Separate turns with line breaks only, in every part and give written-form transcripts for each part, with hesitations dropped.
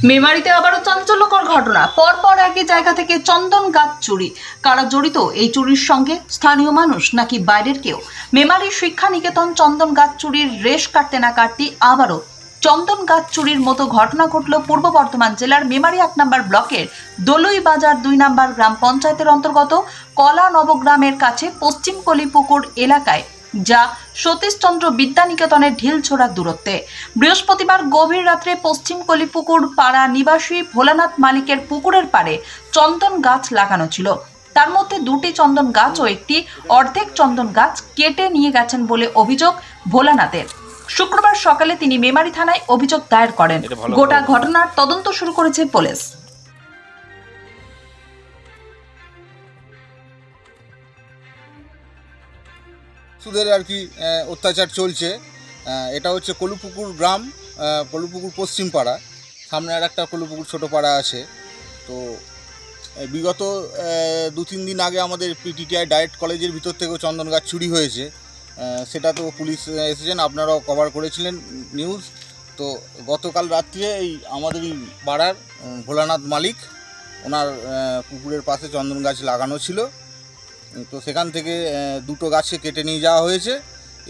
মেমারিতে আবারও চাঞ্চল্যকর ঘটনা। পরপর একই জায়গা থেকে চন্দন গাছ চুরি। কারা জড়িত এই চুরির সঙ্গে? স্থানীয় মানুষ নাকি বাইরের কেউ? মেমারি শিক্ষা নিকেতন চন্দন গাছ চুরির রেশ কাটতে না কাটতেই আবারও চন্দন গাছ চুরির মতো ঘটনা ঘটল পূর্ব বর্ধমান জেলার মেমারি 1 নম্বর ব্লকের দলুই বাজার 2 নম্বর গ্রাম পঞ্চায়েতের অন্তর্গত কলা নবগ্রামের কাছে পশ্চিম কলিপুকুর এলাকায়, যা সতীশচন্দ্র বিদ্যানিকেতনের ঢিলছোড়ার দূরত্বে। বৃহস্পতিবার গভীর রাত্রে পশ্চিম কলিপুকুর পাড়া নিবাসী ভোলানাথ মালিকের পুকুরের পাড়ে চন্দন গাছ লাগানো ছিল। তার মধ্যে 2টি চন্দন গাছ ও একটি অর্ধেক চন্দন গাছ কেটে নিয়ে গেছেন বলে অভিযোগ ভোলানাথের। শুক্রবার সকালে তিনি মেমারি থানায় অভিযোগ দায়ের করেন। গোটা ঘটনার তদন্ত শুরু করেছে পুলিশ।
সুদের আর কি অত্যাচার চলছে। এটা হচ্ছে কলুপুকুর গ্রাম, কলুপুকুর পশ্চিম পাড়া, সামনে আর একটা কলুপুকুর ছোটো পাড়া আছে। তো বিগত 2-3 দিন আগে আমাদের পিটিটিআই ডায়েট কলেজের ভিতর থেকেও চন্দন গাছ চুরি হয়েছে। সেটা তো পুলিশ এসেছেন, আপনারাও কভার করেছিলেন নিউজ। তো গতকাল রাত্রে এই আমাদের এই পাড়ার ভোলানাথ মালিক, ওনার পুকুরের পাশে চন্দন গাছ লাগানো ছিল। তো সেখান থেকে 2টো গাছকে কেটে নিয়ে যাওয়া হয়েছে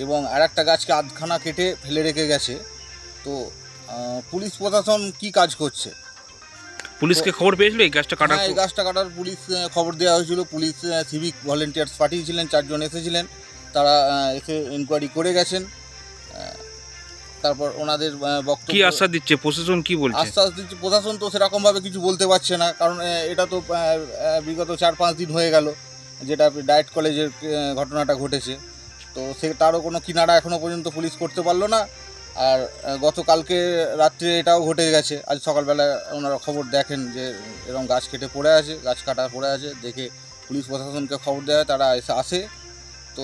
এবং আর একটা গাছকে আধখানা কেটে ফেলে রেখে গেছে। তো পুলিশ প্রশাসন কি কাজ করছে?
পুলিশকে খবর পেয়েছিল এই গাছটা কাটার?
এই গাছটা কাটার পুলিশ খবর দেওয়া হয়েছিল। পুলিশ সিভিক ভলেন্টিয়ার্স পাঠিয়েছিলেন, 4 জন এসেছিলেন, তারা এসে ইনকোয়ারি করে গেছেন। তারপর ওনাদের বক্তব্য
কি আশ্বাস দিচ্ছে প্রশাসন, কি বলছে?
আশ্বাস দিচ্ছে প্রশাসন তো সেরকমভাবে কিছু বলতে পারছে না, কারণ এটা তো বিগত 4-5 দিন হয়ে গেল যেটা ডায়েট কলেজের ঘটনাটা ঘটেছে। তো তারও কোনো কিনারা এখনও পর্যন্ত পুলিশ করতে পারলো না। আর গতকালকে রাত্রে এটাও ঘটে গেছে। আজ সকালবেলা ওনারা খবর দেখেন যে এরকম গাছ কেটে পড়ে আছে, গাছ কাটা পড়ে আছে, দেখে পুলিশ প্রশাসনকে খবর দেয়, তারা এসে আসে। তো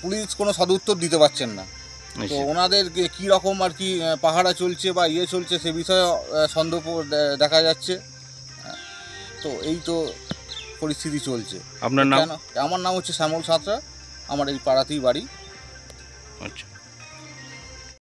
পুলিশ কোনো সদুত্তর দিতে পারছেন না। তো ওনাদের কী রকম আর কি পাহারা চলছে বা চলছে সে বিষয়ে সন্দেহ দেখা যাচ্ছে। তো এই তো পরিস্থিতি চলছে।
আপনার নাম?
আমার নাম হচ্ছে শ্যামল সাঁতরা, আমার এই পাড়াতেই বাড়ি।
আচ্ছা।